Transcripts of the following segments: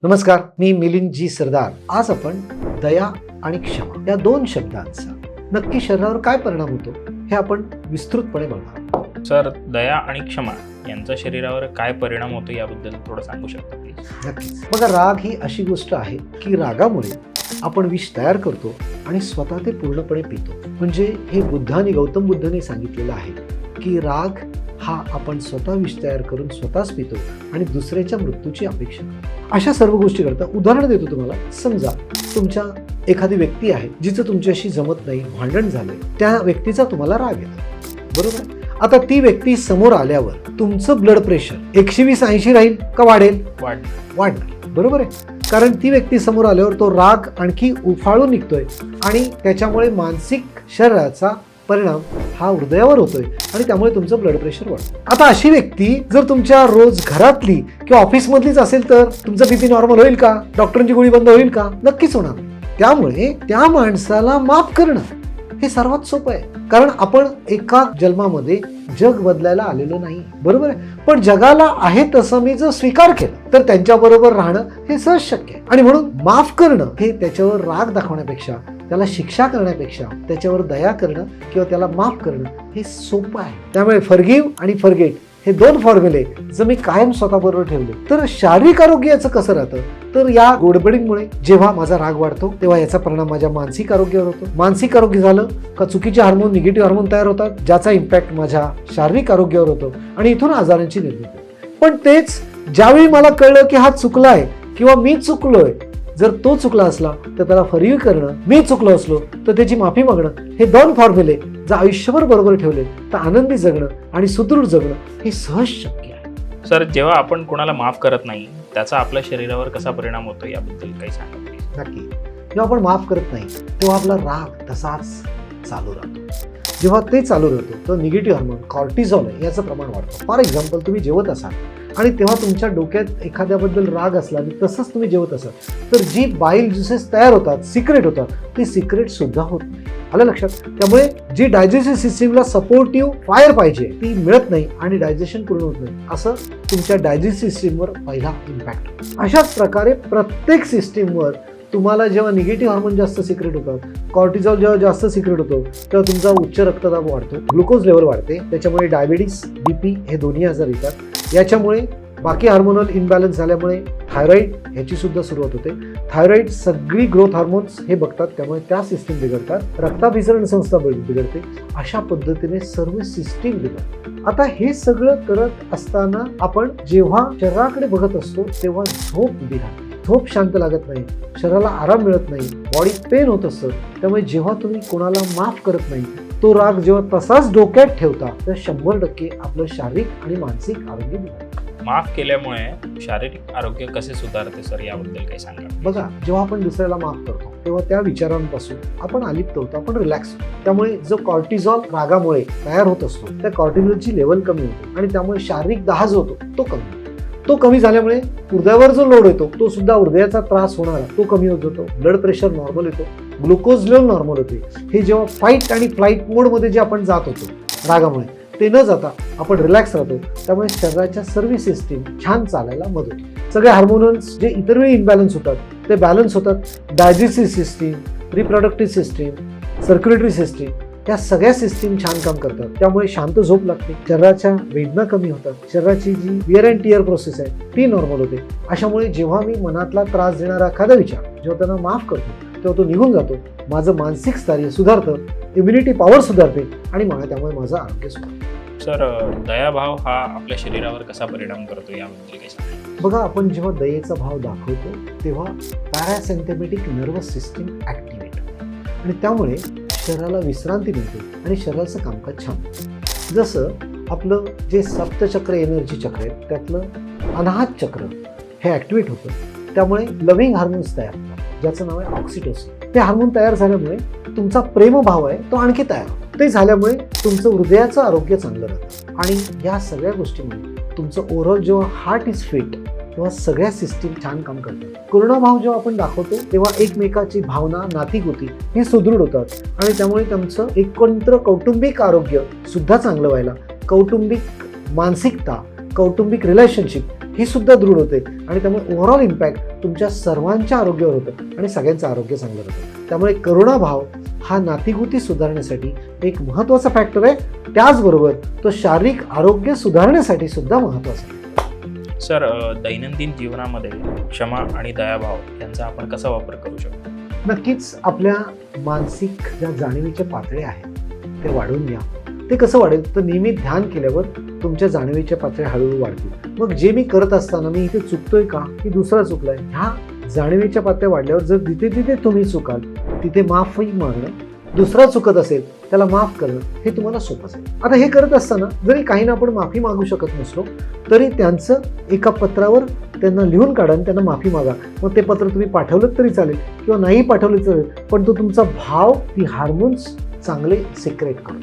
नमस्कार, मी मिलिंद जी सरदार. आज आपण दया आणि क्षमा या दोन शब्दांचा नक्की शरीरावर काय परिणाम होतो हे आपण विस्तृतपणे बघणार. सर, दया आणि क्षमा यांचा शरीरावर काय परिणाम होतो याबद्दल थोडं सांगू शकता प्लीज? नक्कीच. बघा, राग ही अशी गोष्ट आहे की रागामुळे आपण विष तयार करतो आणि स्वतः ते पूर्णपणे पितो. म्हणजे हे बुद्धाने, गौतम बुद्धाने सांगितलेलं आहे की राग हा आपण स्वतः विष तयार करून स्वतःच पितो आणि दुसऱ्याच्या मृत्यूची अपेक्षा करतो. अशा सर्व गोष्टी करता. उदाहरण देतो तुम्हाला. समजा तुमच्या एखादी व्यक्ती आहे जिचं तुमच्याशी जमत नाही, भांडण झाले, त्या व्यक्तीचा तुम्हाला राग येतो, बरोबर. आता ती व्यक्ती समोर आल्यावर तुमचं ब्लड प्रेशर 120-80 राहील का वाढेल? वाढणार, बरोबर आहे. कारण ती व्यक्ती समोर आल्यावर तो राग आणखी उफाळून निघतोय आणि त्याच्यामुळे मानसिक शरीराचा परिणाम हा हृदयावर होतोय आणि त्यामुळे तुमचं ब्लड प्रेशर वाढतं. आता अशी व्यक्ती जर तुमच्या रोज घरातली किंवा ऑफिसमधलीच असेल तर तुमचं बीपी नॉर्मल होईल का? डॉक्टरांची गोळी बंद होईल का? नक्कीच होणार नाही. त्यामुळे त्या माणसाला माफ करणं हे सर्वात सोपं आहे. कारण आपण एका जन्मामध्ये जग बदलायला आलेलो नाही, बरोबर आहे. पण जगाला आहे तसं मी जर स्वीकार केला तर त्यांच्याबरोबर राहणं हे सहज शक्य आहे. आणि म्हणून माफ करणं हे त्याच्यावर राग दाखवण्यापेक्षा, त्याला शिक्षा करण्यापेक्षा त्याच्यावर दया करणं किंवा त्याला माफ करणं हे सोपं आहे. त्यामुळे फॉरगिव्ह आणि फॉरगेट हे दोन फॉर्म्युले जर मी कायम स्वतःबरोबर ठेवले तर शारीरिक आरोग्याचं कसं राहतं तर या गोडबडींमुळे जेव्हा माझा राग वाढतो तेव्हा याचा परिणाम माझ्या मानसिक आरोग्यावर होतो. मानसिक आरोग्य झालं का चुकीचे हार्मोन, निगेटिव्ह हार्मोन तयार होतात, ज्याचा इम्पॅक्ट माझ्या शारीरिक आरोग्यावर होतो आणि इथून आजारांची निर्मिती होते. पण तेच ज्यावेळी मला कळलं की हा चुकलाय किंवा मी चुकलोय, जर तो चुकला असला तर त्याला फॉरगिव्ह करणं, मी चुकलो असलो तर त्याची माफी मागणं, हे दोन फॉर्म्युले जर आयुष्यभर बरोबर ठेवले तर आनंदी जगणं आणि सुदृढ जगणं हे सहज शक्य आहे. सर, जेव्हा आपण कोणाला माफ करत नाही त्याचा आपल्या शरीरावर कसा परिणाम होतो याबद्दल काही सांगा प्लीज? नक्की. जेव्हा आपण माफ करत नाही तेव्हा आपला राग तसाच चालू राहतो. जेव्हा ते चालू राहतो तर निगेटिव्ह हार्मोन कॉर्टिझॉल आहे याचं प्रमाण वाढतं. फॉर एक्झाम्पल, तुम्ही जेवत असाल आणि तेव्हा तुमच्या डोक्यात एखाद्याबद्दल राग असला आणि तसंच तुम्ही जेवत असाल तर जी बाईल ज्युसेस तयार होतात, सिक्रेट होतात, ती सिक्रेट सुद्धा होत नाही. आलं लक्षात? त्यामुळे जी डायजेस्टिव्ह सिस्टीमला सपोर्टिव्ह फायर पाहिजे ती मिळत नाही आणि डायजेशन पूर्ण होत नाही. असं तुमच्या डायजेस्टिव्ह सिस्टीमवर पहिला इम्पॅक्ट होतो. अशाच प्रकारे प्रत्येक सिस्टीमवर तुम्हाला जेव्हा निगेटिव्ह हार्मोन जास्त सिक्रेट होतात, कॉर्टिझॉल जेव्हा जास्त सिक्रेट होतो तेव्हा तुमचा उच्च रक्तदाब वाढतो, ग्लुकोज लेवल वाढते, त्याच्यामुळे डायबिटीस, बीपी हे दोन्ही आजार येतात. याच्यामुळे बाकी हार्मोनल इनबॅलन्स झाल्यामुळे थायरॉइड ह्याची सुद्धा सुरुवात होते. थायरॉइड सगळी ग्रोथ हार्मोन्स हे बघतात, त्यामुळे त्या सिस्टीम बिघडतात, रक्ताभिसरण संस्था बिघडते. अशा पद्धतीने सर्व सिस्टीम बिघडते. आता हे सगळं करत असताना आपण जेव्हा शरीराकडे बघत असतो तेव्हा झोप बिघडते, झोप शांत लागत नाही, शरीराला आराम मिळत नाही, बॉडी पेन होत असतं. त्यामुळे जेव्हा तुम्ही कोणाला माफ करत नाही, तो राग जेव्हा तसाच डोक्यात ठेवता तर 100% आपलं शारीरिक आणि मानसिक आरोग्य बिघडतं. माफ केल्यामुळे शारीरिक आरोग्य कसे सुधारते सर, याबद्दल काही सांगा? बघा, जेव्हा आपण दुसऱ्याला माफ करतो तेव्हा त्या विचारांपासून आपण अलिप्त होतो, आपण रिलॅक्स होतो. त्यामुळे जो कॉर्टिझॉल रागामुळे तयार होत असतो त्या कॉर्टिझॉलची लेवल कमी होते आणि त्यामुळे शारीरिक दाह जो होतो तो कमी होतो. तो कमी झाल्यामुळे हृदयावर जो लोड येतो तो सुद्धा, हृदयाचा त्रास होणारा तो कमी होत जातो, ब्लड प्रेशर नॉर्मल येतो, ग्लुकोज लेवल नॉर्मल होते. हे जेव्हा फाईट आणि फ्लाईट मोडमध्ये जे आपण जात होतो रागामुळे, ते न जाता आपण रिलॅक्स राहतो. त्यामुळे शरीराच्या सर्व सिस्टीम छान चालायला मदत होते. सगळे हार्मोन्स जे इतर वेळी इनबॅलन्स होतात ते बॅलन्स होतात. Digestive system, reproductive system, circulatory system, या सगळ्या सिस्टीम छान काम करतात. त्यामुळे शांत झोप लागते, शरीराच्या वेदना कमी होतात, शरीराची जी विअर अँड टिअर प्रोसेस आहे ती नॉर्मल होते. अशामुळे जेव्हा मी मनातला त्रास देणारा एखादा विचार जेव्हा त्यांना माफ करतो तेव्हा तो निघून जातो, माझं मानसिक स्थैर्य सुधारतं, इम्युनिटी पॉवर सुधारते आणि त्यामुळे माझं आरोग्य सुधारतं. सर, दयाभाव हा आपल्या शरीरावर कसा परिणाम करतो याबद्दल काही सांगा? बघा, आपण जेव्हा दयेचा भाव दाखवतो तेव्हा पॅरासिम्पॅथेटिक नर्वस सिस्टीम ॲक्टिवेट होते आणि त्यामुळे शरीराला विश्रांती मिळते आणि शरीराचं कामकाज छान होतं. जसं आपलं जे सप्तचक्र एनर्जी चक्र आहे त्यातलं अनाहत चक्र हे ॲक्टिवेट होतं. त्यामुळे लव्हिंग हार्मोन्स तयार होतात ज्याचं नाव आहे ऑक्सिटोसिन. ते हार्मोन तयार झाल्यामुळे तुमचा प्रेमभाव आहे तो आणखी तयार होतो. ते झाल्यामुळे तुमचं हृदयाचं आरोग्य चांगलं राहतं आणि या सगळ्या गोष्टीमुळे तुमचं ओव्हरऑल जेव्हा हार्ट इज फिट तेव्हा सगळ्या सिस्टीम छान काम करतात. करुणाभाव जेव्हा आपण दाखवतो तेव्हा एकमेकाची भावना, नातीगोती ही सुदृढ होतात आणि त्यामुळे तुमचं एकत्र कौटुंबिक आरोग्य सुद्धा चांगलं व्हायला, कौटुंबिक मानसिकता, कौटुंबिक रिलेशनशिप ही सुद्धा दृढ होते आणि त्यामुळे ओव्हरऑल इम्पॅक्ट तुमच्या सर्वांच्या आरोग्यावर होतं आणि सगळ्यांचं आरोग्य चांगलं होतं. त्यामुळे करुणाभाव हा नातीगुती सुधारण्यासाठी एक महत्त्वाचा फॅक्टर आहे, त्याचबरोबर तो शारीरिक आरोग्य सुधारण्यासाठी सुद्धा महत्त्वाचा आहे. सर, दैनंदिन जीवनामध्ये क्षमा आणि दयाभाव यांचा आपण कसा वापर करू शकतो? नक्कीच आपल्या मानसिक ज्या जाणीवेच्या पातळ्या आहेत ते वाढवून घ्या. ते कसं वाढेल तर नेहमी ध्यान केल्यावर तुमच्या जाणीवेच्या पातळ्या हळूहळू वाढतील. मग जे मी करत असताना मी इथे चुकतोय का की दुसरा चुकलाय, ह्या जाणीवेच्या पातळ्या वाढल्यावर जर तिथे तिथे तुम्ही चुकाल तिथे माफी मागणं, दुसरा चुकत असेल त्याला माफ करणं हे तुम्हाला सोपं असेल. आता हे करत असताना जरी काहींना आपण माफी मागू शकत नसलो तरी त्यांचं एका पत्रावर त्यांना लिहून काढा आणि त्यांना माफी मागा. मग ते पत्र तुम्ही पाठवलं तरी चालेल किंवा नाही पाठवलं चालेल, पण तो तुमचा भाव, ती हार्मोन्स चांगले सिक्रेट करू.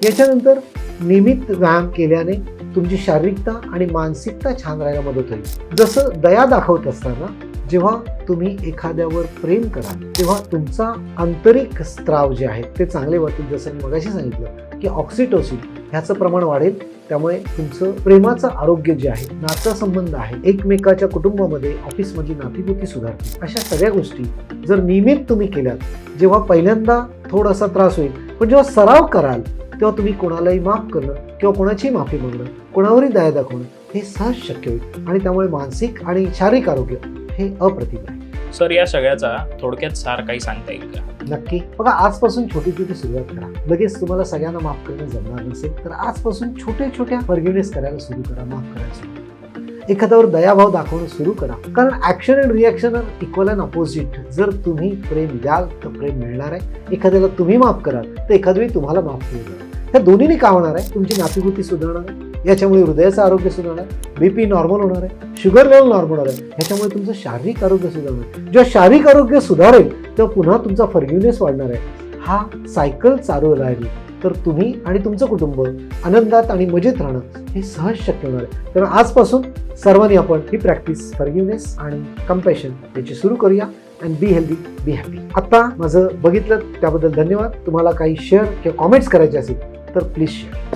याच्यानंतर नियमित व्यायाम केल्याने तुमची शारीरिकता आणि मानसिकता छान राहायला मदत होईल. जसं दया दाखवत असताना जेव्हा तुम्ही एखाद्यावर प्रेम कराल तेव्हा तुमचा आंतरिक स्त्राव जे आहेत ते चांगले वाटतील. जसं मी मगाशी सांगितलं की ऑक्सिटोसिन ह्याचं प्रमाण वाढेल, त्यामुळे तुमचं प्रेमाचं आरोग्य जे आहे, नातेसंबंध आहे, एकमेकाच्या कुटुंबामध्ये, ऑफिसमधली नातीगुती सुधारतील. अशा सगळ्या गोष्टी जर नियमित तुम्ही केल्यात, जेव्हा पहिल्यांदा थोडासा त्रास होईल पण जेव्हा सराव कराल तेव्हा तुम्ही कोणालाही माफ करणं किंवा कोणाची माफी मागणं, कोणावरही दया दाखवणं हे सहज शक्य होईल आणि त्यामुळे मानसिक आणि शारीरिक आरोग्य हे अप्रतिम आहे. सर, या सगळ्याचा थोडक्यात सार काही सांगता येईल का? नक्की. बघा, आजपासून छोटी छोटी सुरुवात करा. लगेच तुम्हाला सगळ्यांना माफ करणं जमणार नसेल तर आजपासून छोट्या छोट्या फॉरगिव्हनेस करायला सुरू करा, माफ करायला सुरू करा. एखाद्यावर दयाभाव दाखवणं सुरू करा, कारण action and reaction are equal and opposite. जर तुम्ही प्रेम द्याल तर प्रेम मिळणार आहे. एखाद्याला तुम्ही माफ कराल तर एखाद वेळी तुम्हाला माफ केलं. ह्या दोन्हीने काय होणार आहे, तुमची नातीगुती सुधारणार आहे, याच्यामुळे हृदयाचं आरोग्य सुधारणार, BP नॉर्मल होणार आहे, शुगर लेवल नॉर्मल होणार आहे, ह्याच्यामुळे तुमचं शारीरिक आरोग्य सुधारणार. जेव्हा शारीरिक आरोग्य सुधारेल तेव्हा पुन्हा तुमचा फॉरगिव्हनेस वाढणार आहे. हा सायकल चालू राहिली तर तुम्ही आणि तुमचं कुटुंब आनंदात आणि मजेत राहणं हे सहज शक्य होणार आहे. तर आजपासून सर्वांनी आपण ही प्रॅक्टिस फॉरगिव्हनेस आणि कंपॅशन याची सुरू करूया. And be healthy, be happy. आता माझं बघितलं त्याबद्दल धन्यवाद. तुम्हाला काही शेअर किंवा कॉमेंट्स करायचे असेल तर प्लीज शेअर.